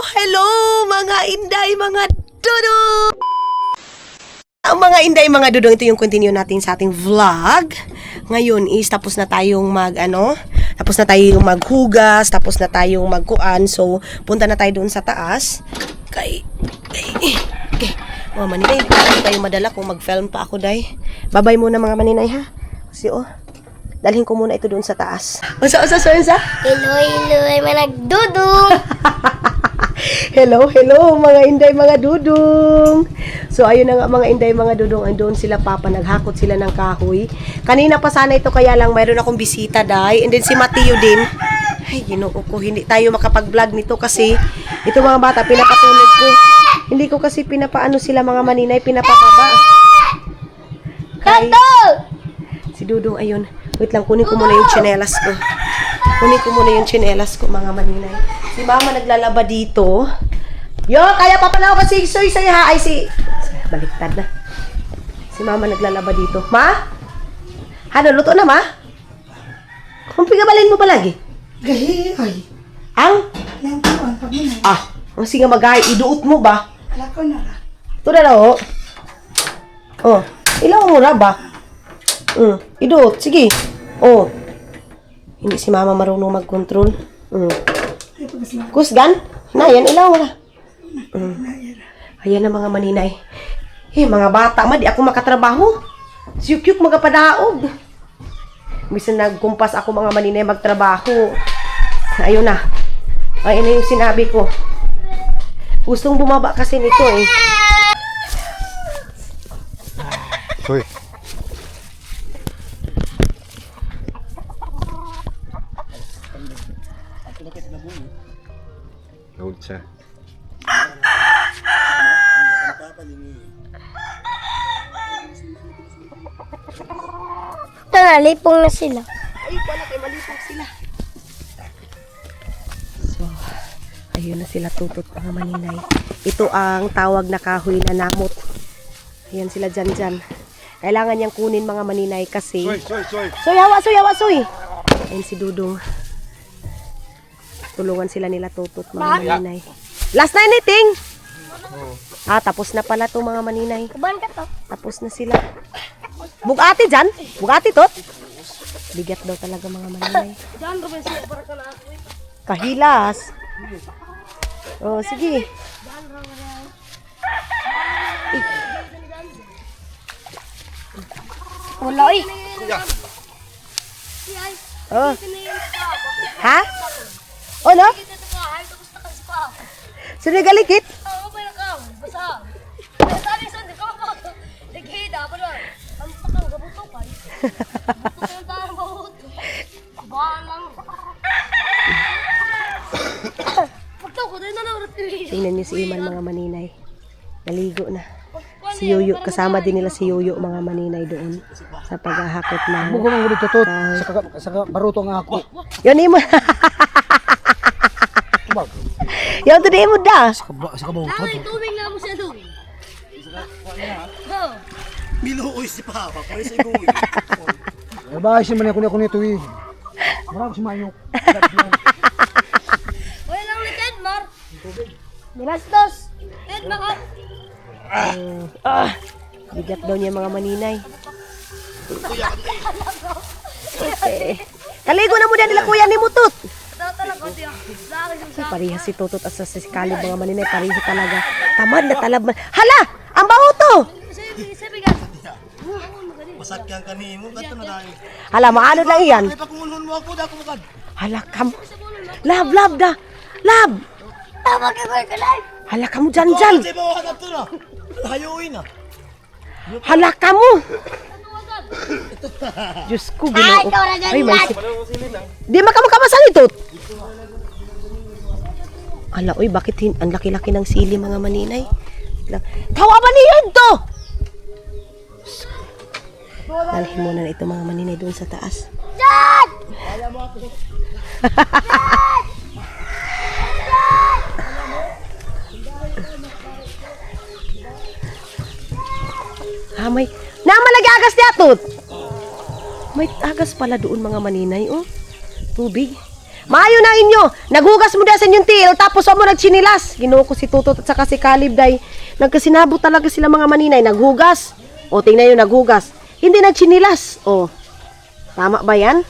Hello mga inday, mga dudong! Ang mga inday, mga dudong, ito yung continue natin sa ating vlog. Ngayon is tapos na tayong tapos na tayong maghugas, tapos na tayong magkuan. So, punta na tayo doon sa taas. Okay. Mga maninay, hindi tayo madala kung mag-film pa ako, day. Babay muna mga maninay, ha? Kasi, dalhin ko muna ito doon sa taas. Unsa? Hello, ay managdudong. Hello, mga inday, mga dudong. So, ayun na nga mga inday, mga dudong. Andun sila papa, naghakot sila ng kahoy. Kanina pa sana ito, kaya lang mayroon akong bisita, day. And then si Mateo din. Ay, ginoo ko, hindi tayo makapag-vlog nito kasi ito mga bata, pinapatulog ko. Hindi ko kasi pinapaano sila mga maninay, pinapababa. Kanto! Si Dudong, ayun. Wait lang, kunin ko muna yung tsinelas ko. Mga maninay. Si mama naglalaba dito. Yo, kaya papanaw ka si Soy Soy ha. Ay, baliktad na. Si mama naglalaba dito. Ma? Ano, luto na, ma? Kung pigabalin mo ba lagi? Gahi, ay. Ang? Yan po, ang pagmuna. Ang sige magay, iduot mo ba? Ala ko na. Ito na lang, ilaw mo na ba? Iduot, sige. Hindi si mama marunong mag-control. Ay, pagkasla. Kusgan? Na, yan, ilaw mo na. Ayan na mga maninay. Mga bata, di ako makatrabaho. Siyuk-yuk magapadaog. Bisan nagkumpas ako mga maninay magtrabaho. Ayun na. Ayun na yung sinabi ko. Gustong bumaba kasi nito eh. Soy. Naud siya. Ito na, lipong na sila. Ay, wala kayo, malipog sila. So, ayun na sila tutot mga maninay. Ito ang tawag na kahoy na namot. Ayan sila dyan. Kailangan niyang kunin mga maninay kasi... Soy, hawa, soy! Ayan si Dudong. Tulungan sila nila tutot mga maninay. Last na anything! Tapos na pala to mga maninay. Kaban ka to? Tapos na sila. Bugati dyan? Bugati tot? Bigat daw talaga mga maninay. Kahilas. Sige. Wala, oy. Ha? No? Sino galikit? Tingnan niyo si Iman mga maninay. Naligo na. Si Yoyo, kasama din nila si Yoyo mga maninay doon sa paghahakot ng Bugo mang ulit tutot. Sa baruto nga ako. yun Iman. Yung to di mo da. Sa kabaruto. Tuming na mo siya doon. Miluoy si Papa, pare sa iguwi. Bahay siya man ako nito eh. Marami si Mayok. Wala lang ni Edmar. Binastos. Edmar. Bigat daw niya mga maninay. Kaligo na mo din nila kuya ni Mutut. Parihas si Tutot at sa Kalib mga maninay. Parihas talaga. Tamad na talab. Hala! Ang baho to! Masakyan kanimo, gato na dahil. Hala, maano lang yan? Ay, pakungunhon mo ako, dako magad. Hala, kam. Lab da. Lab! Tama ka ba kalay? Hala ka mo dyan. Kasi bawa ka to na. Hayuin na. Hala ka mo. Diyos ko, ginoo. ikaw na dyan, Ay, may lad. Di makamakamasang ito. Ala, oy, bakit ang laki-laki ng sili mga maninay? Kawa ba niyo ito? Dalhin muna na ito mga maninay doon sa taas. Dad! May namalagagas niya tot. May agas pala doon mga maninay, Tubig. Maayo na inyo. Naghugas mo da sa inyong tiil, tapos mo nagchinilas. Ginoo ko si Tutot at saka si Caleb, day. Nagkasinabot talaga sila mga maninay. Naghugas. O, tingnan nyo, naghugas. Hindi nagchinilas. O, tama ba yan?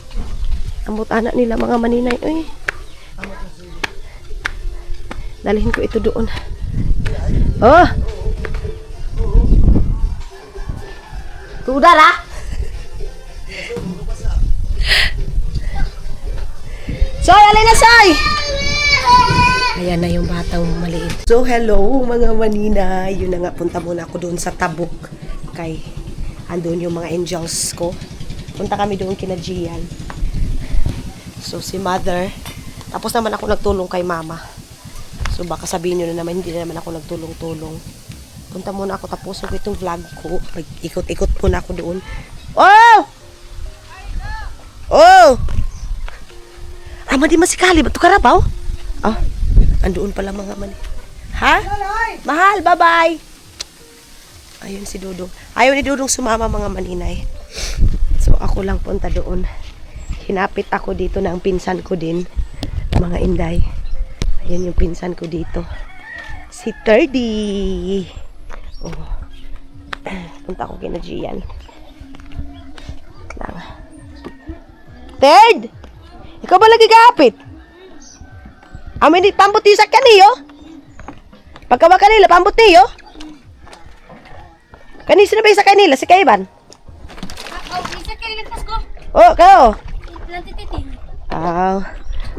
Ambot anak nila mga maninay. Uy. Dalhin ko ito doon. Oh. Tudar ah. Soy, alin na Soy. Ayan na yung batang maliit. So, hello mga maninay. Yun na nga, punta muna ako doon sa Tabuk. Kay, andun yung mga angels ko. Punta kami doon kina Gian. So, si mother. Tapos naman ako nagtulong kay mama. So, baka sabihin nyo na naman, hindi na naman ako nagtulong-tulong. Punta muna ako, tapos ko itong vlog ko. Ikot-ikot muna ako doon. Oh! Oh! Di masikali. Ba't ito karabaw? Oh, andoon pala mga mani. Ha? Mahal, bye-bye. Ayun si Dudong. Ayaw ni Dudong sumama mga maninay. So, ako lang punta doon. Hinapit ako dito ng pinsan ko din. Mga inday. Ayan yung pinsan ko dito. Si Terdy. Oh. Punta ako kina Gian. Lang. Third! Ikaw ba lagi kapit? Amin di pambot yung sakyan niyo? Pagka ba kanila, pambot niyo? Kanisa na ba yung sakyan nila? Si Kaiban? Isa kayo nagpas ko. Oh, kayo? Nantititin.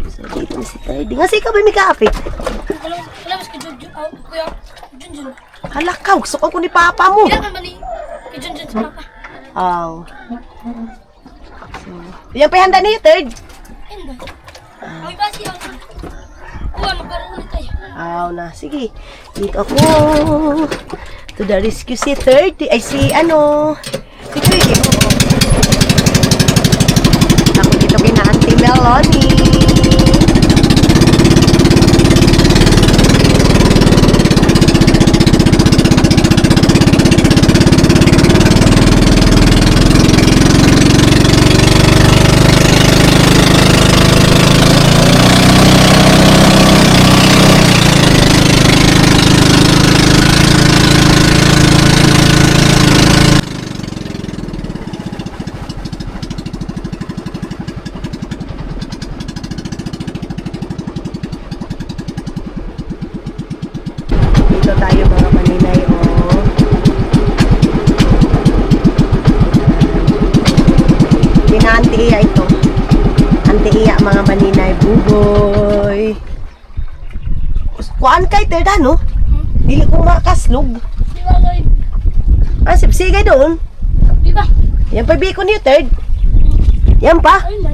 So, dito na si Terdy. Nga ikaw ba may kapit? Wala mas kay Junjun. Kuya, Junjun. Halakaw, gusto ko ni papa mo. Kailangan ba ni kay Junjun sa papa? So, yan pa yung handa niyo, Third. Ayun ba? Ay ba siya? Kuha, magkaroon tayo. Na. Sige. Dito ako. To the rescue si Third. Ay, si Third. Ako dito kina Auntie Melanie. Dito tayo mga maninay, oh. Kina Auntie Iya ito. Auntie Iya mga maninay, buboy. Kuan kay Terda, no? Dili ko makaslog. Di ba, Lloyd? Sipsigay doon. Di ba? Yan pa biko niyo, Third. Yan pa. Ayun ba?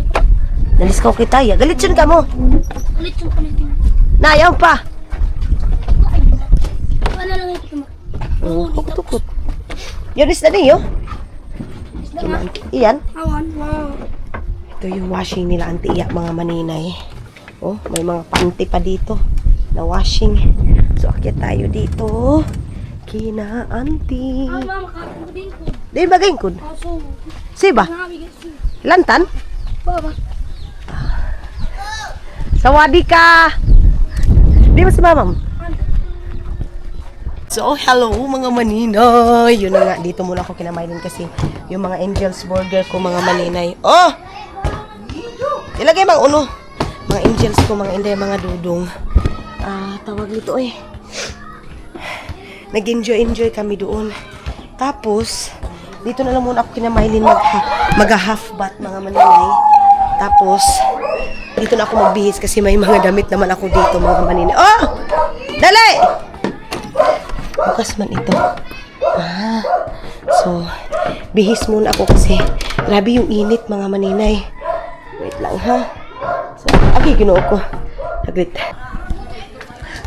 Naliskaw kita, ya. Galit yun ka mo. Ulit yung palitin. Na, yan pa. Wala lang ito mo. Tukot-tukot. Yun is na niyo. Iyan. Awan, wow. Ito yung washing nila, Auntie Iya, mga maninay. Oh, may mga panty pa dito na washing. So, akyat tayo dito. Kina Auntie. Ang mama kakong din ko. Di ba gaynkod? Aso. Siba? Nakabigay siya. Lantan? Baba. Sawadi ka! Di ba si mamam? So, hello mga maninay. Yun na nga, dito muna ako kinamainin kasi yung mga Angel's Burger ko mga maninay. Oh! Ilagay mga mga Angels ko, mga Inday, mga Dudong. Tawag nito nag-enjoy kami doon. Tapos, dito na lang muna ako kinamainin mag-half bath mga maninay. Tapos, dito na ako magbihis kasi may mga damit naman ako dito mga maninay. Oh! Dali! Bukas man ito. So, bihis muna ako kasi grabe yung init mga maninay. Wait lang ha. So, ginoo ko. Saglit.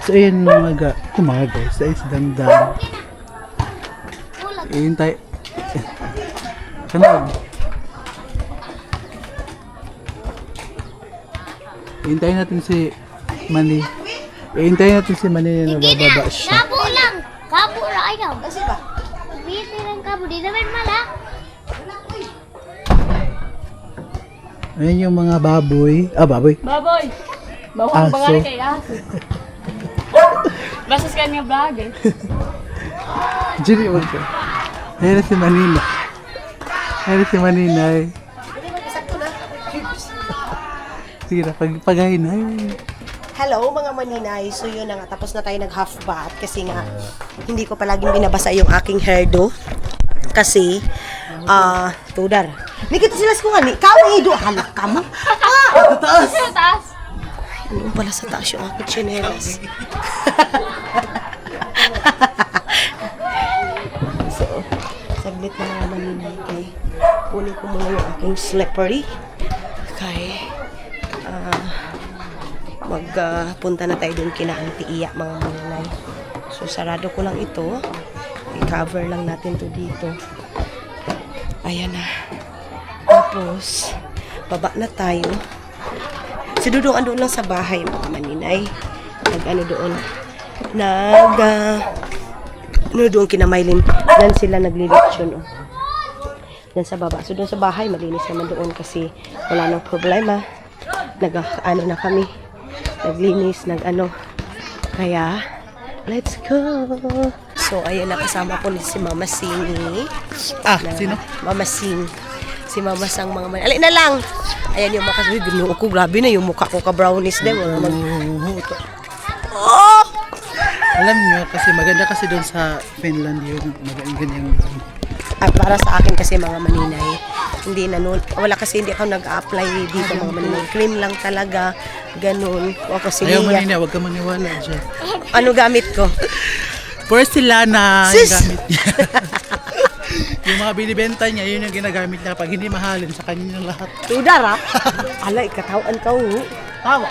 So ayan mga guys, is dandan. Ayun tayo. Kanag. Hintayin natin si Manny. Hintayin natin si Manny na nabababa siya. Kabo lang. Kabo lang ayaw. Kasi ba? Bihit lang kabo. Di naman mala. Ayan yung mga baboy. Baboy. Baboy. Aso. Bawang bangalan kay aso. Basas ka nga vlog eh. Jiri, wag ka. Ayan na si Manina. Ayan na si Maninay. Sige na, pagahin na. Hello mga maninay. So yun na nga, tapos na tayo nag half bath kasi nga hindi ko palaging binabasa yung aking hairdo. Kasi, tudar. Nikita sila ko nga ni, kawang ido, halak ka mo. Taas. Taas. Ano pala sa taas yung aking chinelas. So, saglit na mga maninay kay kunin ko muna yung aking slippery. Kay, magpunta na tayo dun kina Auntie Iya mga maninay. So, sarado ko lang ito. I-cover lang natin to dito. Ayan na. Tapos, baba na tayo. Si Dudong andun lang sa bahay, mga maninay. Nag-ano doon. Ano doon kina Mylene. Yan sila naglilitsyon. Oh. Yan sa baba. So, doon sa bahay, malinis naman doon kasi wala nang problema. Nag-ano na kami. Naglinis, nag-ano. Kaya, let's go! So, ayan, nakasama ko si Mama Sing. Sino? Mama Sing. Si Mama Sang mga man. Alin na lang! Ayan yung makasuhin. Ginuo ko, grabe na yung mukha ko ka-brownies din. Oh! Alam niyo, kasi maganda kasi doon sa Finland yung ganyan. At para sa akin kasi mga maninay, hindi na nun, wala kasi hindi ako nag-apply dito mga maninay. Cream lang talaga, ganun. O kasi Ayaw Manina, huwag ka maniwala dyan. ano gamit ko? Porcelana Sis! yung gamit niya. Yung mga binibenta niya, yun yung ginagamit niya. Pag hindi mahalin, sa kanya lahat. Tudar ha? Alay, katawan ka ho. Tawa.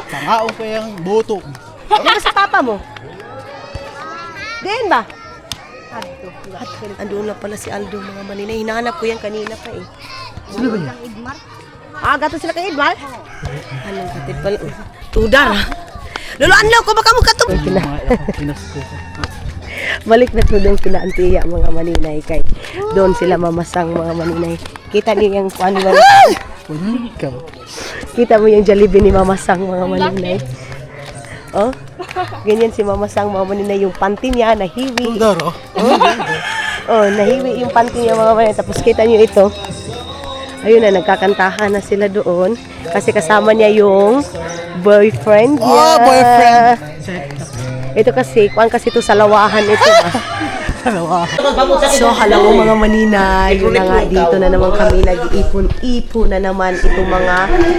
Tangao ko yung boto. Ano ba sa papa mo? Diyan ba? Andun na pala si Aldo mga maninay. Hinahanap ko yan kanina pa eh. Sino ba yan? Gato sila kay Edmar? Anong katid pala? Tudar ha? Lolo, anlaw ko baka mo katong. Pinasko. Balik na to doon kina Antiya mga maninay kay doon sila mamasang mga maninay. Kita niyo yung ano ba? Ikaw. Kita mo yung Jollibee ni Mamasang mga maninay. Oh? Ganyan si Mamasang mga maninay yung panty niya nahiwi. Daro. Oh, nahiwi yung panty niya mga maninay. Tapos kita niyo ito. Ayun na, nagkakantahan na sila doon. Kasi kasama niya yung boyfriend niya. Oh, boyfriend. Ito kasi, kuwan kasi ito sa lawahan ito. So, hello mga maninay. Yun na nga, dito na naman kami nag-iipon-ipon na naman itong mga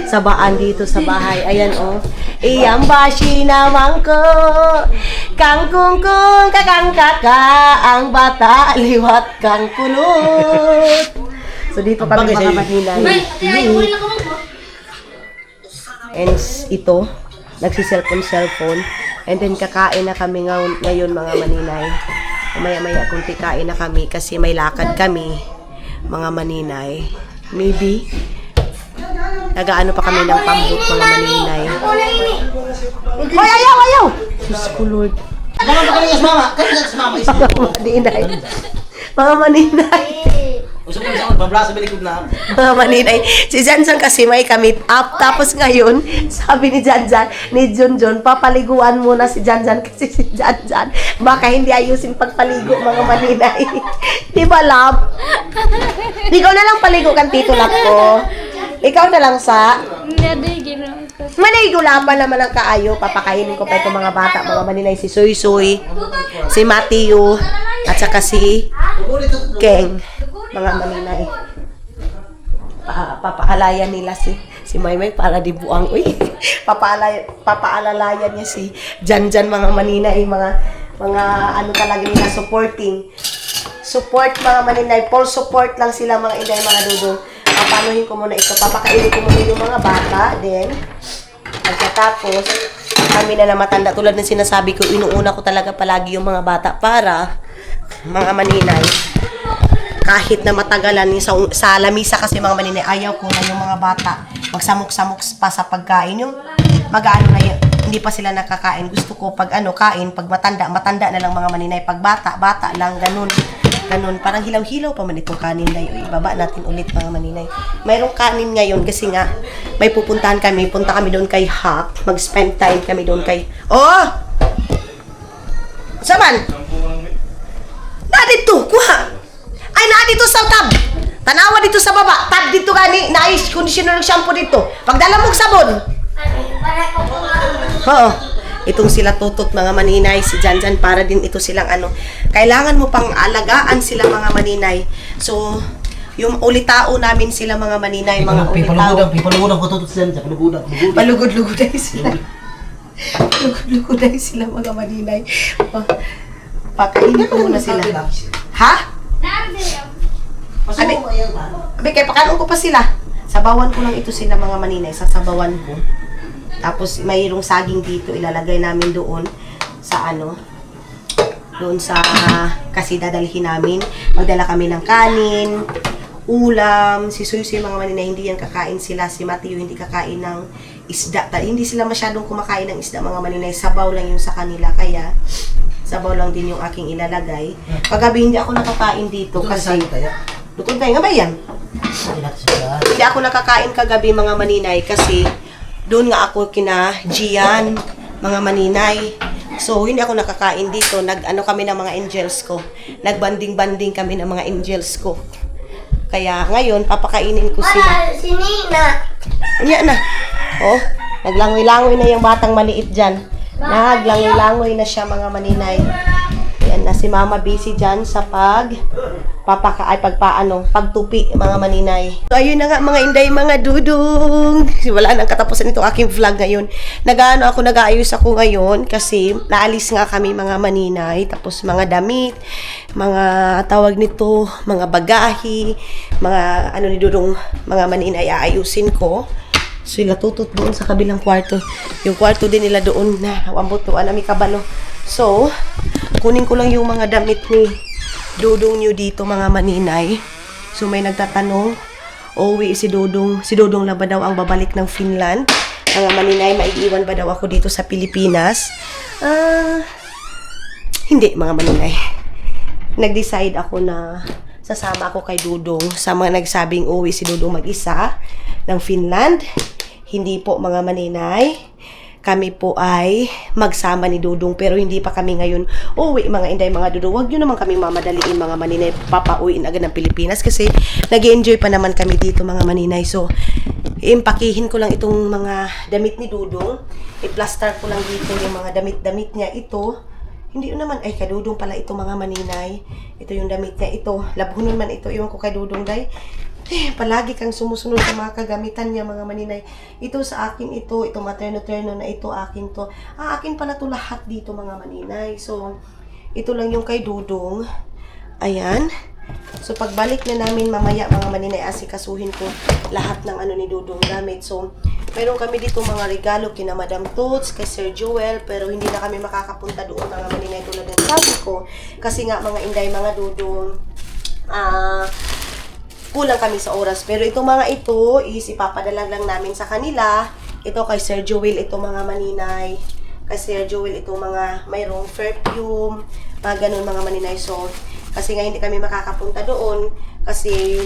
sabaan dito sa bahay. Ayan oh. Iyang bashi naman ko, kangkungkung kakang kaka, ang bata liwat kang kulot. So, dito kami mga maninay. And ito, nagsi-cellphone. And then kakain na kami ngayon mga maninay. Maya-maya kung tikain na kami kasi may lakad kami mga maninay. Maybe nagaano pa kami ng pambut mga maninay. Hoy, ayaw! Diyos ko Lord. Mga maninay. Mga maninay. Mga maninay. Si Janjan kasi may kamit up. Tapos ngayon, sabi ni Janjan, ni Junjun, papaliguan muna si Janjan kasi si Janjan baka hindi ayusin pagpaligo mga maninay. Di ba, love? Ikaw na lang paligo kan Tito Lap ko. Ikaw na lang sa... Maligo laban naman ang kaayo. Papakainin ko pa itong mga bata, mga maninay. Si Soy Soy, si Matthew, at saka si Keng. Mga maninay. Papaalayan nila si Maymay para di buang. Uy, papaalalayan niya si Janjan mga maninay. Mga ano talaga nila, supporting. Support mga maninay. Full support lang sila mga inday, mga dudong. Papanuhin ko muna ito. Papakainin ko muna yung mga bata. Then, pagkatapos, kami na matanda. Tulad ng sinasabi ko, inuuna ko talaga palagi yung mga bata para mga maninay. Kahit na matagalan sa lamisa kasi mga maninay, ayaw ko na yung mga bata magsamok-samok pa sa pagkain. Yung mag-ano na yun, hindi pa sila nakakain. Gusto ko pag kain, pag matanda na lang mga maninay. Pag bata lang, ganun. Ganun, parang hilaw-hilaw pa man itong kanin na yun. Ibaba natin ulit mga maninay. Mayroong kanin ngayon kasi nga may pupuntahan kami. Punta kami doon kay Hak. Mag-spend time kami doon kay... Oh! Saman? Na dito, kuha! Ay, na dito sa tab! Tanawa dito sa baba. Tab dito gani. Nice conditioner ng shampoo dito. Pagdala mong sabon. Oo. Itong sila tutot mga maninay, si Janjan para din ito silang ano. Kailangan mo pang alagaan sila mga maninay. So, yung ulitao namin sila mga maninay, mga ulitao. Pipalugudan ko tutot siya. Palugudan. Palugod-lugoday sila. Palugod-lugoday sila mga maninay. Pakainin ko muna sila. Ha? Abi, kaya pakanon ko pa sila. Sabawan ko lang ito sila mga maninay. Sasabawan ko. Tapos mayroong saging dito, ilalagay namin doon sa ano, doon sa kasi dadalhin namin. Magdala kami ng kanin, ulam, si Suy mga maninay, hindi yan kakain sila. Si Matthew hindi kakain ng isda. Hindi sila masyadong kumakain ng isda mga maninay. Sabaw lang yung sa kanila. Kaya sabaw lang din yung aking ilalagay. Kagabi hindi ako nakakain dito kasi... Lutong tayo nga ba yan? Hindi ako nakakain kagabi mga maninay kasi doon nga ako kina Gian, mga maninay. So, hindi ako nakakain dito. Nag-ano kami ng mga angels ko. Nagbanding-banding kami ng mga angels ko. Kaya ngayon, papakainin ko sila. Si Nina. Yan na. Oh, naglangoy-langoy na yung batang maliit dyan. Naglangoy-langoy na siya mga maninay. Yan na si Mama busy dyan sa pagtupi mga maninay. So ayun na nga mga inday, mga dudong. Wala nang katapusan itong aking vlog ngayon. Nag-aayos ako ngayon kasi naalis nga kami mga maninay. Tapos mga damit, mga tawag nito, mga bagahi, mga ano ni dudong, mga maninay aayusin ko. So sila tutot doon sa kabilang kwarto. Yung kwarto din nila doon na wambutuan na may kabalo. So, kunin ko lang yung mga damit ni Dudong nyo dito mga maninay. So, may nagtatanong, uwi si Dudong na ba daw ang babalik ng Finland? Mga maninay, maiiwan ba daw ako dito sa Pilipinas? Hindi mga maninay. Nag-decide ako na sasama ako kay Dudong sa mga nagsabing uwi si Dudong mag-isa ng Finland. Hindi po mga maninay. Kami po ay magsama ni Dudong pero hindi pa kami ngayon uwi mga inday mga Dudong. Huwag nyo naman kami mamadaliin mga maninay, papauwiin agad ng Pilipinas kasi nag-enjoy pa naman kami dito mga maninay. So, impakihin ko lang itong mga damit ni Dudong. I-plaster ko lang dito yung mga damit-damit niya. Ito, hindi yun naman, ay kay Dudong pala ito mga maninay. Ito yung damit niya. Ito, labhunon man ito. Iwan ko kay Dudong day. Palagi kang sumusunod sa mga kagamitan niya mga maninay. Ito sa akin ito materno-terno na ito akin to. Akin pala to lahat dito mga maninay. So, ito lang yung kay Dudong. Ayan. So, pagbalik na namin mamaya mga maninay, asikasuhin ko lahat ng ano ni Dudong gamit. So, meron kami dito mga regalo kina Madam Toots, kay Sir Joel, pero hindi na kami makakapunta doon mga maninay tulad ng sabi ko. Kasi nga mga inday, mga Dudong, kulang kami sa oras. Pero itong mga ito is ipapadala lang namin sa kanila. Ito kay Sir Joel, ito mga maninay. Kay Sir Joel, ito mga mayroong perfume, mga ganun mga maninay. So, kasi nga hindi kami makakapunta doon kasi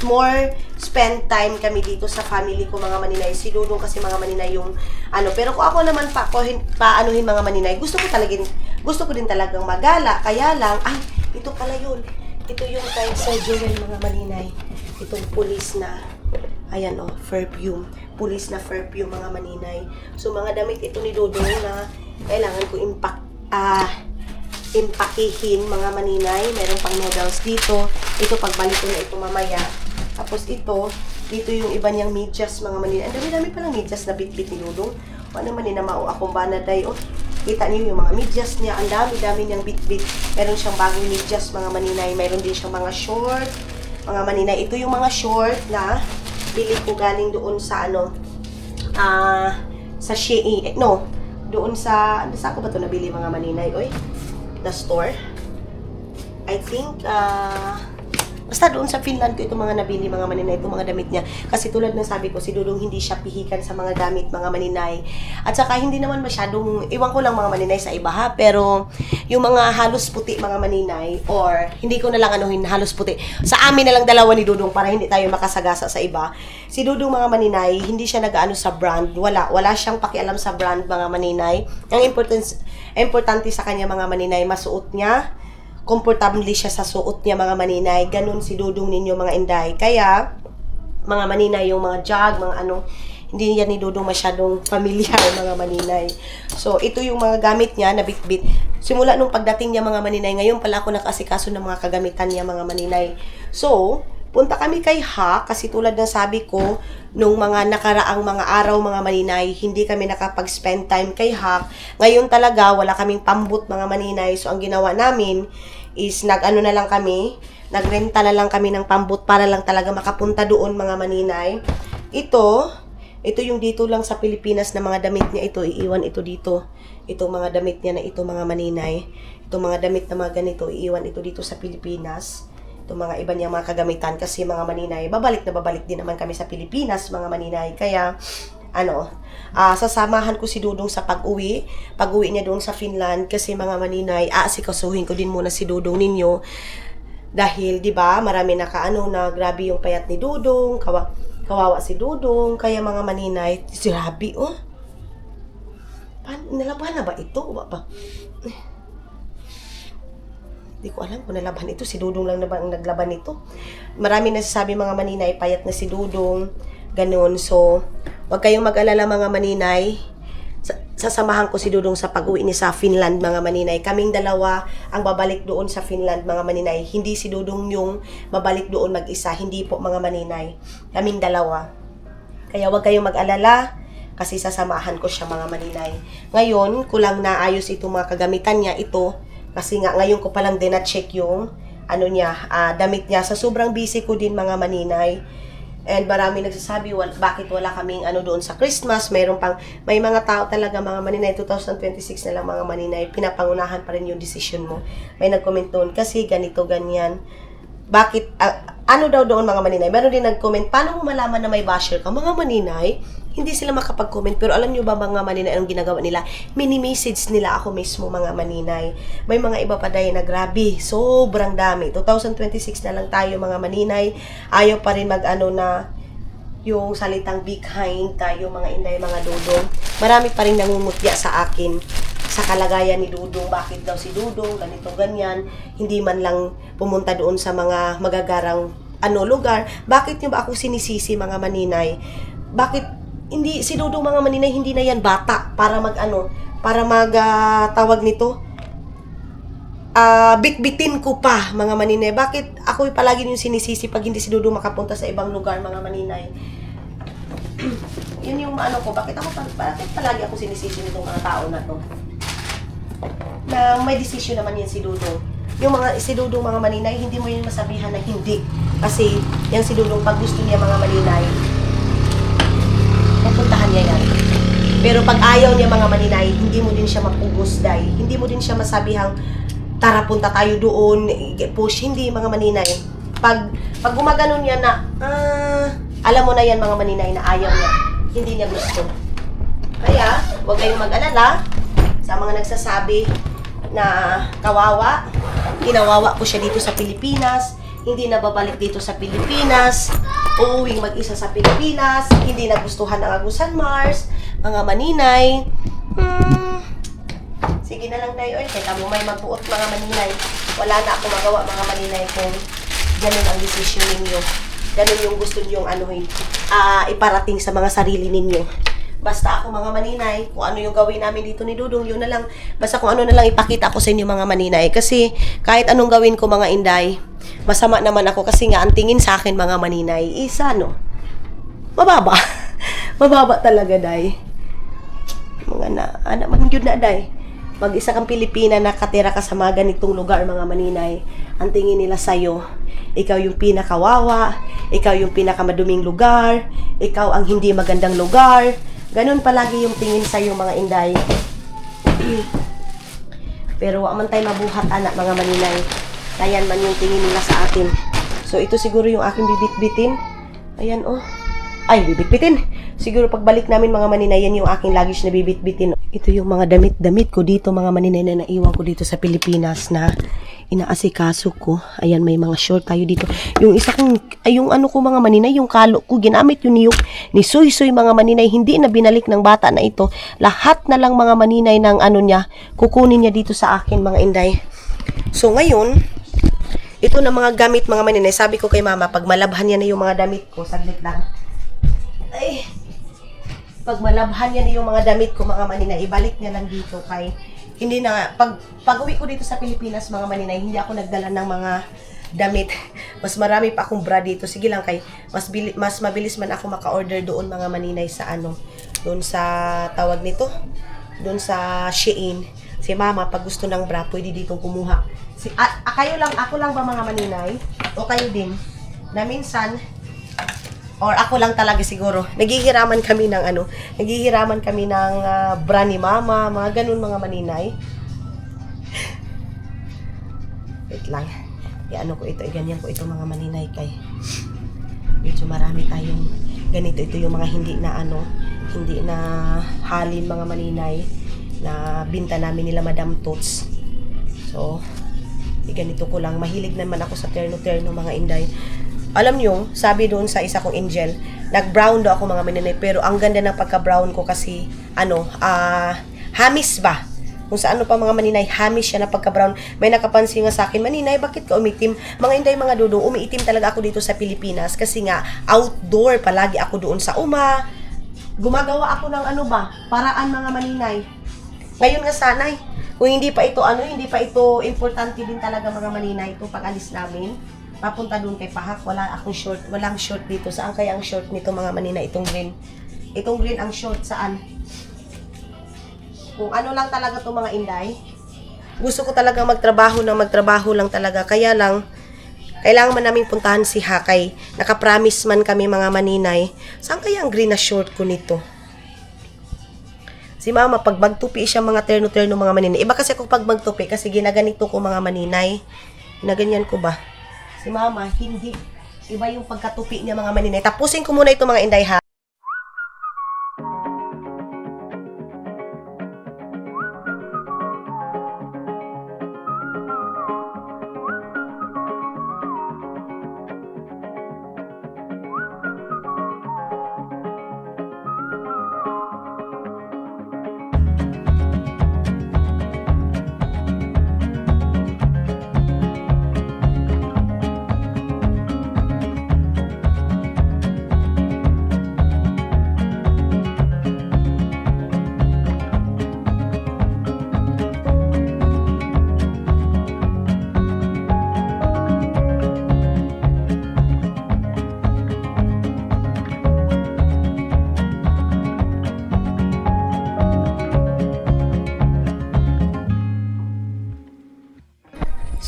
more spend time kami dito sa family ko mga maninay. Si Dudong kasi mga maninay yung ano. Pero kung ako naman paanuhin mga maninay, gusto ko din talagang magala. Kaya lang, ay, ito pala yun. Ito yung kay Sir Joel mga maninay. Itong pulis na, ayan o, perfume. Pulis na perfume mga maninay. So mga damit ito ni Dudong na kailangan ko impakihin mga maninay. Meron pang noodles dito. Ito pagbalik ko na ito mamaya. Tapos dito yung iba niyang medyas mga maninay. Ang dami-dami palang medyas na bit-bit ni Dudong. Ano man na mao akong banaday. Oh, kita niyo yung mga medyas niya. Ang dami-dami niyang bit-bit. Meron siyang bagong medyas mga maninay. Meron din siyang mga short. Mga maninay. Ito yung mga short na bili ko galing doon sa ano. Sa Shein. No. Doon sa, saan ko ba ito nabili mga maninay? Oy. The store. I think, Basta doon sa Finland ko itong mga nabili, mga maninay, itong mga damit niya. Kasi tulad ng sabi ko, si Dudong hindi siya pihikan sa mga gamit, mga maninay. At saka hindi naman masyadong, iwan ko lang mga maninay sa iba ha, pero yung mga halos puti mga maninay, or hindi ko na lang anuhin halos puti, sa amin na lang dalawa ni Dudong para hindi tayo makasagasa sa iba. Si Dudong mga maninay, hindi siya nag-ano sa brand, wala siyang pakialam sa brand mga maninay. Ang importante sa kanya mga maninay, masuot niya, komportable siya sa suot niya mga maninay. Ganun si Dudong ninyo mga inday. Kaya, mga maninay, yung mga jog, mga ano, hindi yan ni Dudong masyadong familiar mga maninay. So, ito yung mga gamit niya na bit-bit. Simula nung pagdating niya mga maninay, ngayon pala ako nakasikaso ng mga kagamitan niya mga maninay. So, punta kami kay Ha, kasi tulad ng sabi ko, nung mga nakaraang mga araw mga maninay, hindi kami nakapag-spend time kay Ha. Ngayon talaga, wala kaming pambut mga maninay. So, ang ginawa namin is nag-ano na lang kami, nagrenta na lang kami ng pambut para lang talaga makapunta doon mga maninay. Ito yung dito lang sa Pilipinas na mga damit niya ito, iiwan ito dito. Ito mga damit niya na ito mga maninay. Ito mga damit na mga ganito, iiwan ito dito sa Pilipinas. Ito mga iba niya mga kagamitan kasi mga maninay, babalik din naman kami sa Pilipinas mga maninay. Kaya, sasamahan ko si Dudong sa pag-uwi niya doon sa Finland kasi mga maninay, aasikasuhin ko din muna si Dudong ninyo dahil 'di ba marami na grabe yung payat ni Dudong, kawawa si Dudong, kaya mga maninay, grabe nalaban na ba ito? Pa? Hindi ko alam kung nalaban ito, si Dudong lang na ba ang naglaban nito. Marami nasasabi mga maninay, payat na si Dudong, ganun. So, huwag kayong mag-alala mga maninay. Sasamahan ko si Dudong sa pag-uwi niya sa Finland mga maninay. Kaming dalawa ang babalik doon sa Finland mga maninay. Hindi si Dudong yung babalik doon mag-isa. Hindi po mga maninay. Kaming dalawa. Kaya huwag kayong mag-alala kasi sasamahan ko siya mga maninay. Ngayon, kulang na ayos itong mga kagamitan niya ito. Kasi nga ngayon ko palang din na-check yung damit niya. Sa sobrang busy ko din mga maninay. And marami nagsasabi, bakit wala kaming doon sa Christmas? May mga tao talaga mga maninay, 2026 na lang mga maninay, pinapangunahan pa rin yung decision mo. May nag-comment doon, kasi ganito, ganyan. Bakit, daw doon mga maninay? Meron din nag-comment, paano mo malaman na may basher ka? Mga maninay, hindi sila makapag-comment. Pero alam nyo ba mga maninay, anong ginagawa nila? Mini-message nila ako mismo mga maninay. May mga iba pa dahil na grabe, sobrang dami. 2026 na lang tayo mga maninay. Ayaw pa rin na yung salitang behind tayo mga inday, mga Dudong. Marami pa rin nangungutya sa akin sa kalagayan ni Dudong. Bakit daw si Dudong ganito ganyan, hindi man lang pumunta doon sa mga magagarang lugar. Bakit nyo ba ako sinisisi mga maninay? Bakit hindi si Dudong mga maninay, hindi na yan bata para tawag nito, bitbitin ko pa mga maninay. Bakit ako palagi yung sinisisi pag hindi si Dudong makapunta sa ibang lugar mga maninay? Yun yung bakit palagi ako sinisisi nitong mga tao na to? Na may decision naman yan si Dudong. Si Dudong mga maninay, hindi mo yun masabihan na hindi. Kasi yan si Dudong, pag gusto niya mga maninay, pupuntahan niya yan. Pero pag ayaw niya mga maninay, hindi mo din siya mapugusday. Hindi mo din siya masabihang, tara punta tayo doon, push. Hindi mga maninay. Pag gumaganon niya na, alam mo na yan mga maninay na ayaw niya. Hindi niya gusto. Kaya, huwag kayong mag-alala sa mga nagsasabi na kawawa. Kinawawa ko siya dito sa Pilipinas. Hindi na babalik dito sa Pilipinas. Uuwing mag-isa sa Pilipinas. Hindi nagustuhan ng Agusan Mars. Mga maninay. Sige na lang tayo. Kaya mo may magbuot mga maninay. Wala na ako magawa mga maninay kung ganun ang decision ninyo. Ganun yung gusto nyo iparating sa mga sarili ninyo. Basta ako mga maninay, kung ano yung gawin namin dito ni Dudong, yun na lang. Basta kung ano na lang ipakita ko sa inyo mga maninay. Kasi kahit anong gawin ko mga inday, masama naman ako kasi nga ang tingin sa akin mga maninay is mababa. Mababa talaga, day. Mga anak man yun na, day. Mag-isa kang Pilipina, nakatira ka sa mga ganitong lugar mga maninay. Ang tingin nila sa'yo, ikaw yung pinakawawa, ikaw yung pinakamaduming lugar, ikaw ang hindi magandang lugar. Ganun palagi yung tingin sa'yo mga inday. Pero wag man tayo mabuhat anak mga maninay. Kayan man yung tingin nila sa atin. So, ito siguro yung aking bibit-bitin. Ayan, oh. Ay, bibit-bitin. Siguro pagbalik namin mga maninay, yan yung aking luggage na bibit-bitin. Ito yung mga damit-damit ko dito, mga maninay na naiwan ko dito sa Pilipinas na inaasikaso ko. Ayan, may mga short tayo dito. Yung isa kong, ay yung ano ko mga maninay, yung kalo ko, ginamit yun ni Soy-Soy mga maninay, hindi na binalik ng bata na ito. Lahat na lang mga maninay ng ano niya, kukunin niya dito sa akin mga inday. So ngayon, ito na mga gamit mga maninay. Sabi ko kay mama, pag malabhan niya na yung mga damit ko, saglit lang. Ay, pag malabhan niya na yung mga damit ko mga maninay, ibalik niya lang dito kay hindi na, pag uwi ko dito sa Pilipinas mga maninay, hindi ako nagdala ng mga damit. Mas marami pa akong bra dito. Sige lang kay, mas mabilis man ako maka-order doon mga maninay sa ano, doon sa tawag nito, doon sa Shein. Si mama, pag gusto ng bra, pwede ditong kumuha. Kayo lang, ako lang ba mga maninay? O kayo din? Na minsan, or ako lang talaga siguro, naghihiraman kami ng ano, naghihiraman kami ng bra ni mama, mga ganun mga maninay. Wait lang. Ano ko ito, ganyan ko ito mga maninay kay medyo marami tayong ganito. Ito yung mga hindi na ano, hindi na halin mga maninay na binta namin nila Madam Toots. So, ganito ko lang. Mahilig naman ako sa terno-terno mga inday. Alam nyo, sabi doon sa isa kong angel, nag-brown daw ako mga maninay, pero ang ganda ng pagka-brown ko kasi, ano, hamis ba? Kung sa ano pa mga maninay, hamis siya na pagka-brown. May nakapansin nga sa akin, maninay, bakit ka umitim? Mga inday, mga dudong, umiitim talaga ako dito sa Pilipinas kasi nga, outdoor, palagi ako doon sa gumagawa ako ng ano ba, paraan mga maninay. Ngayon nga sanay, kung hindi pa ito, hindi pa ito importante din talaga mga maninay, ito pag-alis namin. Papunta doon kay Pahak, walang short dito. Saan kaya ang short nito mga manina? Itong green. Itong green ang short, saan? Kung ano lang talaga to mga inday. Gusto ko talaga magtrabaho lang talaga. Kaya lang, kailangan man namin puntahan si Hakay. Nakapromise man kami mga maninay. Saan kaya ang green na short ko nito? Si mama, pag magtupi siya mga terno-terno mga maninay. Iba kasi ako pag magtupi kasi ginaganito ko mga maninay. Ginaganyan ko ba? Si mama, hindi. Iba yung pagkatupi niya mga maninay. Tapusin ko muna ito mga inday ha.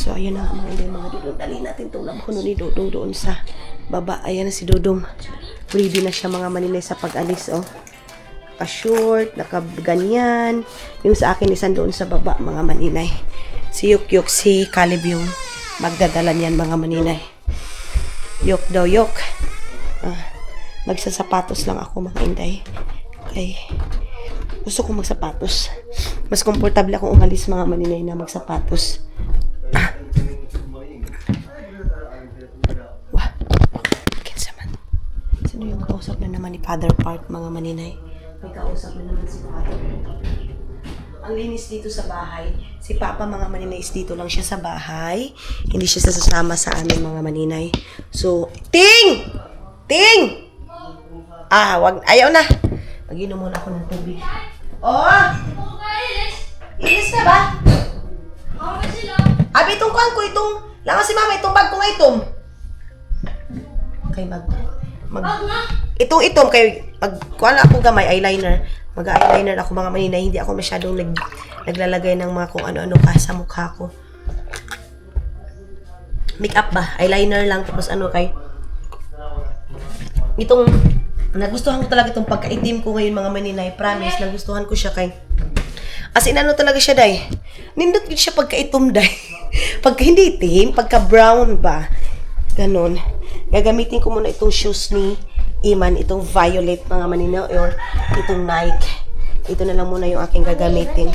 So, ayun na mga inday, mga dudong. Dali natin itong labhono ni Dodong doon sa baba. Ayan na si Dodong. Ready na siya mga maninay sa pag-alis, oh. Naka-short, naka-ganyan. Yung sa akin, isan doon sa baba, mga maninay. Si Yok, si Caleb yung magdadala niyan, mga maninay. Yok daw, Yok. Magsasapatos lang ako, mga inday. Okay. Gusto ko magsapatos. Mas komportable akong umalis, mga maninay, na magsapatos. Sino yung kausap na naman ni Father Park, mga maninay? May kausap na naman si Father. Ang linis dito sa bahay. Si Papa, mga maninay, is dito lang siya sa bahay. Hindi siya sasama sa amin, mga maninay. So, Ting! Ting! Wag. Ayaw na. Mag-inom muna ako ng tubig. Oh! Ilis na ba? Abi, itong kuhan ko, itong... Langan si mama, itong bag ko nga itong. Okay, itong kay kuha na akong gamay, eyeliner. Mag-eyeliner ako mga maninay. Hindi ako masyadong naglalagay ng mga kung ano-ano pa sa mukha ko. Make-up ba? Eyeliner lang. Tapos ano kay... Itong... Nagustuhan ko talaga itong pagka-itim ko ngayon mga maninay. Promise, nagustuhan ko siya kay... As in, ano talaga siya, day? Nindot siya pagka-itom, day. Pagka hindi itim, pagka-brown ba? Ganon. Gagamitin ko muna itong shoes ni Iman, itong violet mga manina, or itong Nike. Ito na lang muna yung aking gagamitin.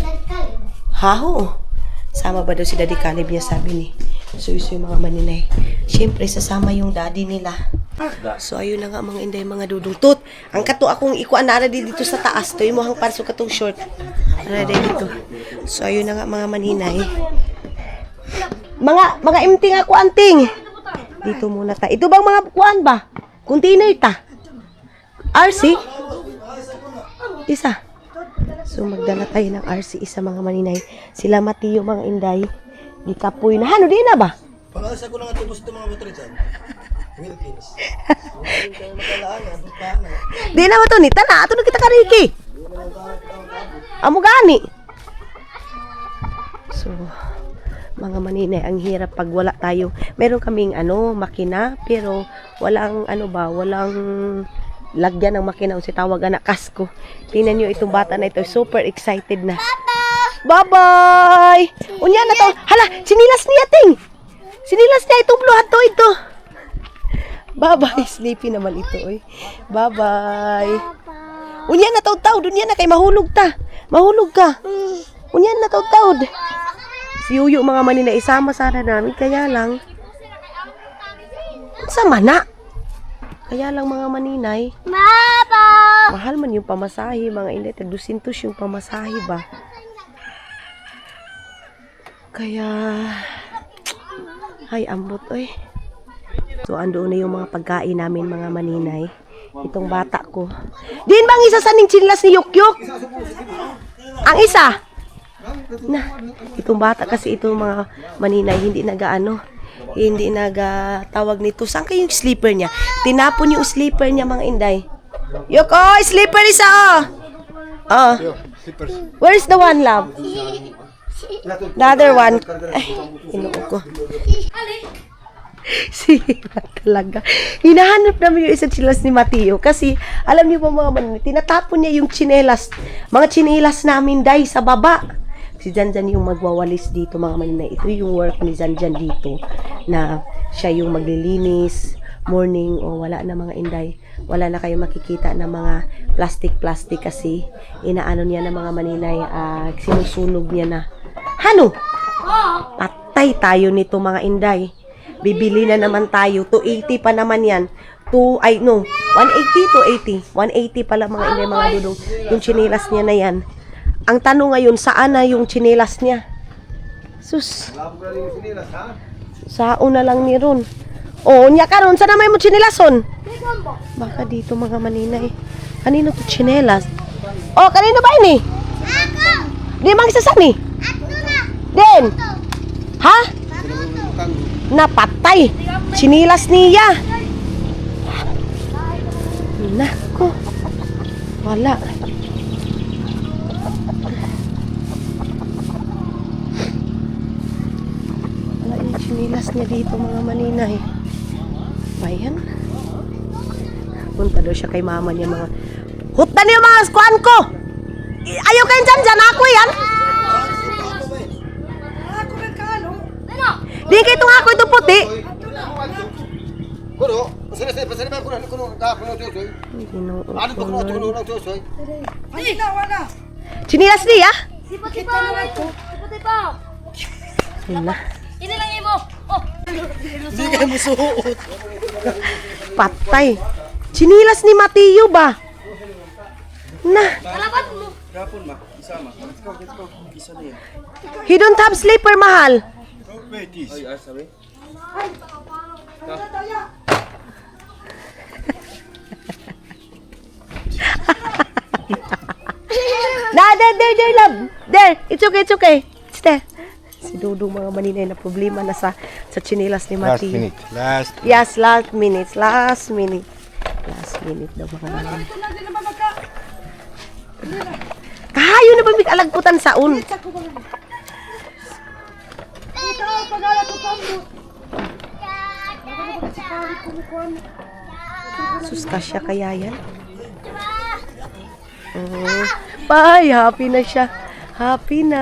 Haho. Sama ba daw si Daddy Caleb niya, sabi ni. So yung mga maninay. Siyempre, sasama yung daddy nila. So, ayun na nga mga inday, mga dudungtot. Ang kato akong ikuan na dito sa taas. To yung mohang parso katong short. Dito. So, ayun na nga mga maninay. Mga empty nga kuanting. Dito muna ta. Ito bang mga kuan ba? Container ta. RC? Isa. So, magdala tayo ng RC isa mga maninay. Sila Mateo mga inday. Di kapoy na. Hano, di na ba? Pangasa ko lang at tubos ito mga motor dyan. Philippines. Di na ba to ni? Tana, ato na kita kariki. Amo gani. So, mga maninay, ang hirap pag wala tayo. Meron kaming makina, pero walang walang lagyan ng makina o si tawag na kasko. Tingnan nyo itong bata na ito, super excited na. Bye-bye! Unya na to. Hala, sinilas niya ting. Sinilas niya itong bluhat to ito. Bye-bye, sleepy naman ito oy. Bye-bye. Unya na taud-taud, unya na kay mahulog ta. Mahulog ka. Unya na taud-taud. Si Yuyo mga manina, isama sana namin. Kaya lang, sama na. Kaya lang mga maninay, mahal man yung pamasahe, mga inday. 200 yung pamasahe ba? Kaya, ay ambot oy. So, andoon na yung mga pagkain namin mga maninay. Itong bata ko. Din bang isa sa ning chilas ni Yukyuk? Ang isa? Na, itong bata kasi itong mga maninay hindi hindi nagatawag nito. Saan kayo yung sleeper niya? Tinapon yung sleeper niya mga inday. Yuk, oh, sleeper isa oh. Where's the one, love? The other one. Ay, inuog ko. Sira talaga. Hinahanap namin yung isang chinelas ni Mateo kasi alam niyo po mga maninay, tinatapon niya yung chinelas. Mga chinelas namin dahil sa baba. Si Janjan yung magwawalis dito mga maninay. Ito yung work ni Janjan dito na siya yung maglilinis morning o wala na mga inday. Wala na kayo makikita na mga plastic kasi inaano niya na mga maninay, sinusunog niya na. Hano? Patay tayo nito mga inday. Bibili na naman tayo. 280 pa naman yan. 180 to 80. 180 pala mga inday mga dudong. Yung chinelas niya na yan. Ang tanong ngayon, saan na yung chinelas niya? Sus. Saan na lang ni Ron. O, nya karon saan naman mo chinelas-on? Baka dito mga maninay. Kanino to chinelas? O, kanino ba ini? Di mang sasani? Den. Ha? Napatay. Chinilas niya. Nako. Wala. Wala yung chinilas niya dito mga maninay. Bayan. Punta daw siya kay mama niya mga. Hutan niyo mga skuan ko. Ayaw kayo dyan. Ako yan. Di kayo itong ako itong puti. Kuno, pasali ba kuno tusoy. Ano to kuno tusoy? Chinilas niya? Sipot pa. Wala. Ini lang mo. Oh. Hindi kayo musuot. Patay. Chinilas ni Mateo ba? Na. Kalaban mo. Kapon ma, isama. Let's go. Isa na yan. He don't have sleeper, mahal. Ay, sabi. There, love. There. It's okay. It's there. Si Dudong mga maninay na problema na sa chinilas ni Mateo. Last minute daw mga maninay. Kahayo na ba may alagputan saon? Sus, kasya kaya yan? Bye, happy na siya. Happy na.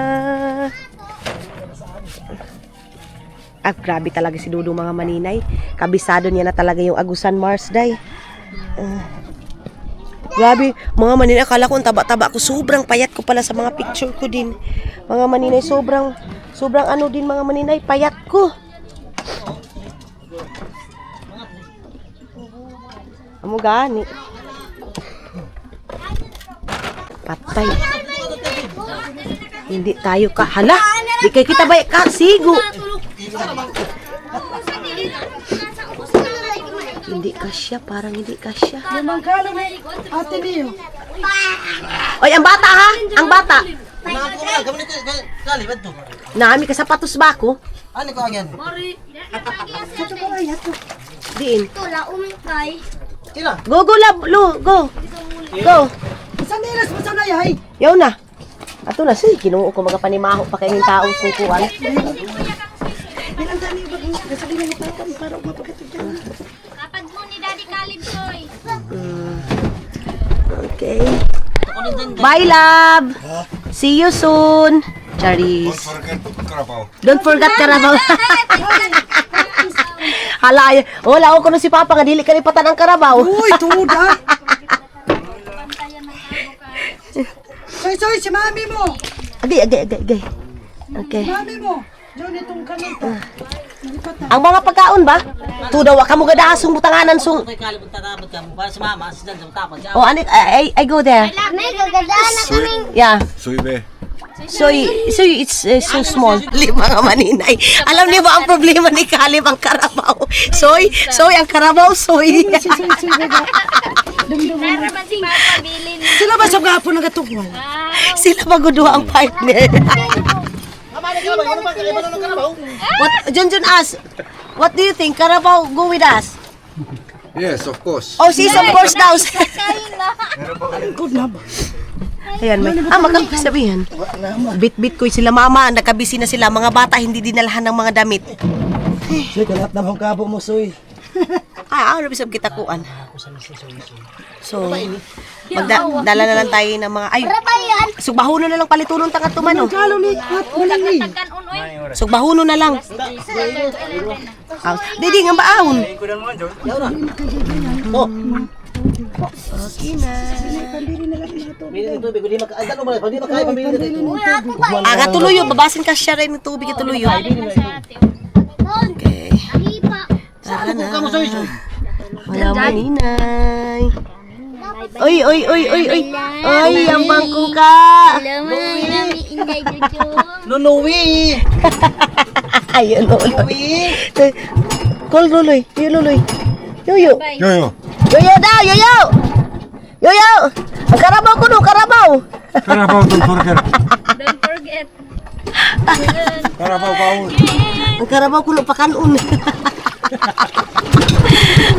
Grabe talaga si Dudong mga maninay. Kabisado niya na talaga yung Agusan Mars Day. Grabe, mga maninay, akala ko ang taba-taba ko. Sobrang payat ko pala sa mga picture ko din. Mga maninay, sobrang ano din mga maninay, payat ko. Amo gani. Patay. Hindi tayo ka. Hala, di kay kita ba ka sigo. Hindi kasya, parang hindi kasya. Ate niyo. Oy, ang bata ha? Ang bata. Nako na, gamit ko kali ba to? Nami ka sapatos ba ako? Ano ko agyan? Diin. Tula umkay. Tira. Go, go, lab, lo, go. Go. Sanelas mo sa nayay. Yaw na. Ato na, si, kinuha ko magapanimaho pa kayong taong sukuan. Kapag mo ni Daddy Kalib Soy. Okay. Bye, love. See you soon. Charis. Don't forget Carabao. Hala, wala ko kuno si Papa nga dili ka lipatan ang Carabao. Uy, tuda! Soy, si mami mo! Agay. Okay. Mami mo! Diyan itong kanito. Ang mga pagkaon ba? Tudaw ka mo gadasong butanganan sung. Kay kalibot tarabot ka mo para sa mama sa dan sa tapon. Oh, I go there. May gagandaan na kaming. Yeah. Soy be. Soy, it's so small. Mga maninay. Alam niyo ba ang problema ni Kalib ang Carabao? Soy, ang Carabao, soy. Meron man si Papa bilin. Sila ba sa gapo nagatukuan? Sila magudua ang partner. What, John ask, what do you think? Carabao go with us? Yes, of course. Oh, sis, of course daw. Kain na. Good na ba? Ayan, may. Magkakasabihan. Bit-bit ko sila mama, nakabisi na sila. Mga bata, hindi dinalahan ng mga damit. Soy, kalat na bang kabo mo, Soy? Ano bisab kita kuan? So, magdala na lang tayo ng mga, ay, Rabayan. sugbahuno na lang palitunon tangat tumano. Kalo ni at malami. Tagkan unoy. Sugbahuno na lang. Didi nga baahon. Oh, Okay na. bili ng tubig, hindi maka ano ba, hindi makaya pambili dito. Aga tuluyo, babasin ka siya rin ng tubig at tuluyo. Okay. Tara na. Wala maninay. Oy. Oy, ang bangko ka. Alam mo namin inday juju. Luluwi! Ayun, luloy. Call luloy. Luloy. Yoyo. Yo. Yoyo daw, yoyo. Yoyo. Ang Carabao ko no, Carabao. Carabao, don't forget. Don't forget. Carabao kaon. Ang Carabao ko no, pakanon.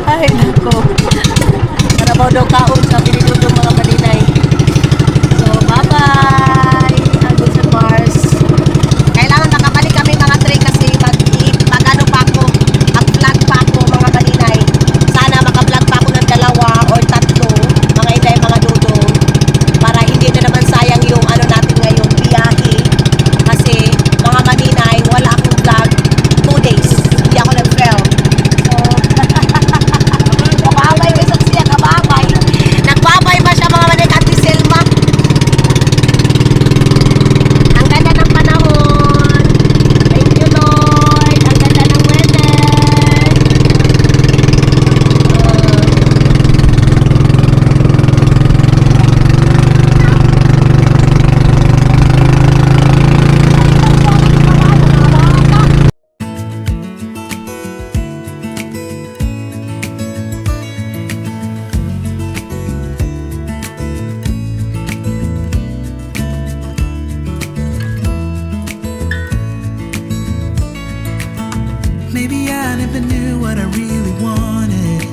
Ay, nako. Carabao daw kaon, sabi ni Dudong mga maninay. So, bye-bye. Hanggang sa Mars. Kailangan makabalik kami mga tre kasi mag-ano pa ako, mag-vlog pa ako mga maninay. Sana maka-vlog pa ako ng 2 or 3, mga inday, mga Dudong. Para hindi na naman sayang yung ano natin ngayong biyahe. Kasi, mga maninay, wala akong vlog 2 days. Hindi ako nag-film. So, kababay ko sa siya, kababay. Nagbabay ba siya mga maninay at Selma? Ang ganda ng panahon. Thank you, Lord. Ang ganda ng weather. Maybe I never knew what I really wanted,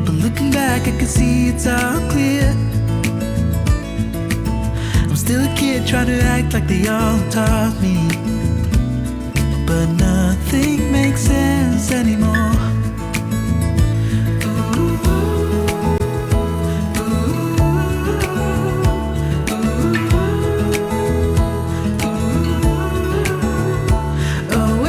but looking back I can see it's all clear. I'm still a kid trying to act like they all taught me, but nothing makes sense anymore. Oh,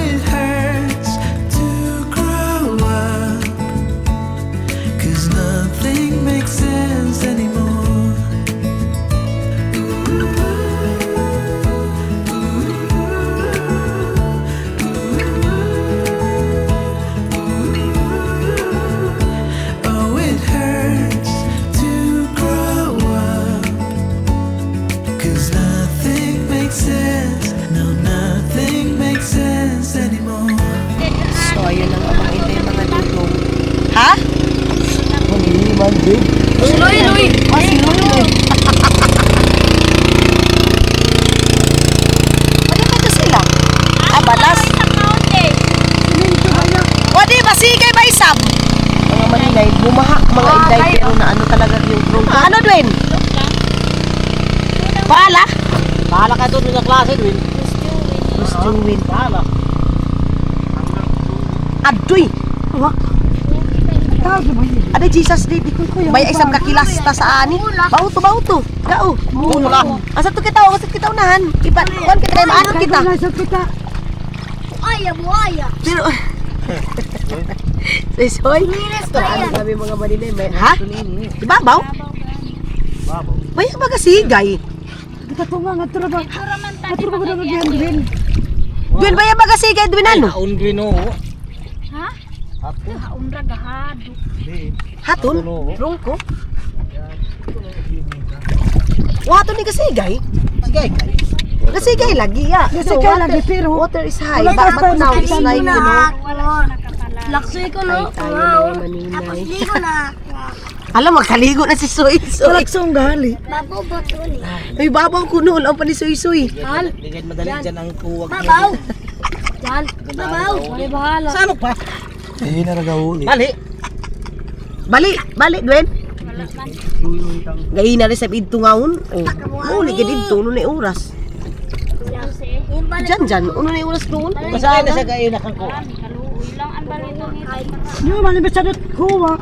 Luy, Luy. Oh, si Luy. Ano ba ito sila? Balas. O di, masigay ba isab? Mga maninay, bumaha mga inday pero na ano talaga yung drone. Ano, Dwayne? Bahala? Bahala ka doon sa klase, Dwayne. Gusto yung win. Bahala. Adoy! Ada Jesus di bay isang kakilas ta sa ani. Bau to. Gao. Mula. Asa to kita unahan. Ipat kuan kita kay maano kita. Buaya, buaya. Pero Soy. Ano kami mga maninay may ha? Ibabaw? Bay ba kasi gay? Kita tunga nga tura ba? Tura ba nga diyan din? Duin bay ba kasi gay duin ano? Kaon, Dwayne, oh. Ha? Umra gahado. Hatun? Rungko? Wato ni kasi gay? Sige, Kasi gay lagi ya. Kasi kaya lagi pero Water is high. Wala But ka now it's like, you know. Laksoy ko no. Tayo mga maninay. Ligo na. Alam, magkaligo na si Soy. wala song gali. Babaw ba to ni? Ay, babaw ko noon. Ang pa ni Soy Soy. Hal. Bigay madali dyan ang kuwag. Babaw. Yan. Babaw. May bahala. Saan pa? Eh, naragahuli. Mali. Bali, Dwen. Gayi na rin sa bidto ngaon. Muli ka dito. Ano na yung oras? Diyan. Ano na yung oras doon? Masaya na siya kayo nakangko. Yo man ba sadot kuwa.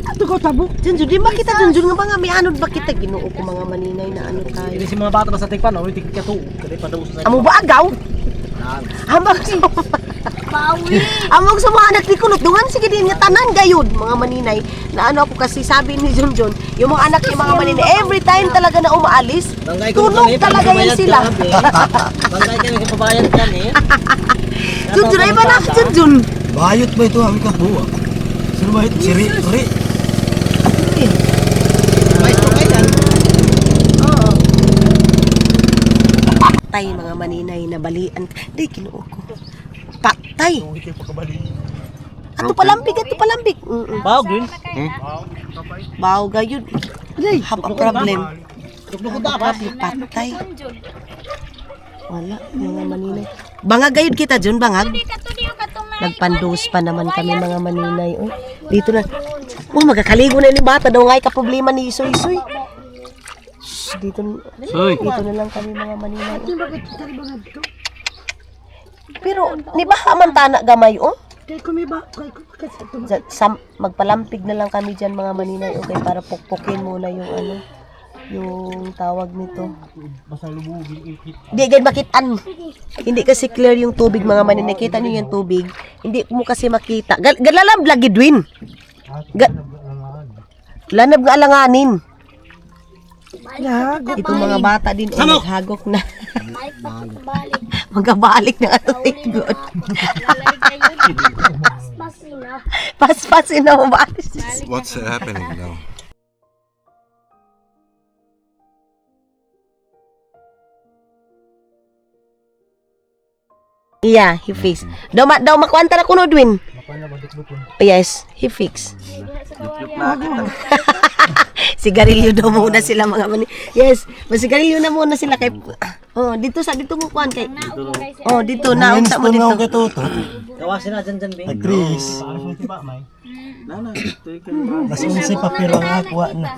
Ato ko tabuk. Diyan, di makita dyan nga mga may anod ba kita? Ginoo ko mga maninay na ano tayo. Hindi si mga bata ba sa tigpan, oh, hindi ka to. Kaya pa daw sa Amo ba agaw? Amang sa Bawi. Among sa mga anak ni Kunot, dungan sige din nga tanan gayud mga maninay. Na ano ako kasi sabi ni Junjun, yung mga anak ni mga maninay, every time talaga na umaalis, Bangay ko tunog kami, talaga yun sila. Bangay ka ng kababayan dyan eh. Junjun, ay ba na Junjun? Bayot ba ito ang kabuwa? Sino ba ito? Siri? Maestro kayo yan. Patay mga maninay na balian. Di, kinuo ko. Patay. Ato palambig. Baw, Green. Baw gayud. Have a problem. Dukdukod dapat. Patay. Wala, mga maninay. Bangag gayud kita, Jun, bangag. Nagpandos pa naman kami mga maninay. Oy, dito na. Magkakaligo na ni bata daw nga problema ni Soy. Shh, dito na lang kami mga maninay. Pero ni ba man tana gamay oh? Kay ko may ba kay kasi ito. Magpalampig na lang kami diyan mga maninay okay para pukpukin muna yung ano yung tawag nito. Hindi gid makitaan. Hindi kasi clear yung tubig mga maninay. Kita niyo yung tubig. Hindi mo kasi makita. Galalab lagi Dwin. Lanab nga alanganin. Itong mga bata din naghagok na. Magabalik na ato tigot. Paspasin na mabalis. What's happening now? Yeah, he fix. Daw makuanta na kuno Dwin. Yes, he fix. Sigarilyo daw muna sila mga mani. Yes, masigarilyo na muna sila kay dito mo kuan kay. Dito na unsa mo dito. Gawasin na dyan, Bing. Chris. Mas unsay papel ang aqua na.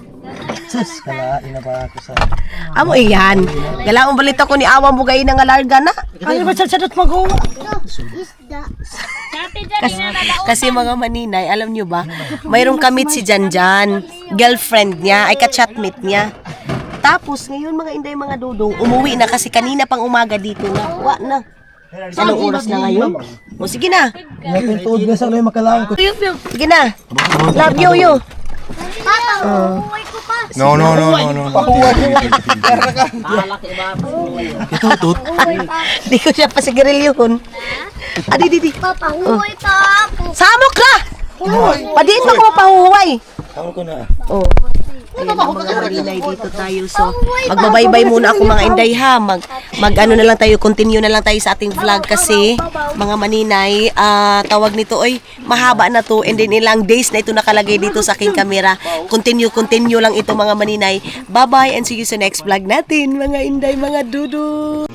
Sus, kalain na ba ako sa... Amo iyan. Galaong balita ko ni awa mo gay nga larga na. Ay ba sadot magawa? Kasi mga maninay, alam nyo ba, mayroong kamit si Janjan, girlfriend niya, ay ka-chatmate niya. Tapos, ngayon mga inday, mga dudong, umuwi na kasi kanina pang umaga dito na. Wa na. Anong oras na ngayon? O, sige na. Napintuod na sa ulit makalaan ko. Sige na. Love you. Papa, uuwi ko pa. No. Alak iba. Ito, Di ko siya pasigarilyuhon. Di. Papa, uuwi pa ako. Samok na! Padiin mo ko mapahuway. Tawag ko na. Oh. Ayan ang mga marinay dito tayo. So, magbabaybay muna ako mga inday ha. Mag-ano na lang tayo, continue na lang tayo sa ating vlog kasi mga maninay, tawag nito, oy, mahaba na to and then ilang days na ito nakalagay dito sa aking camera. Continue lang ito mga maninay. Bye-bye and see you sa next vlog natin mga inday, mga dudu.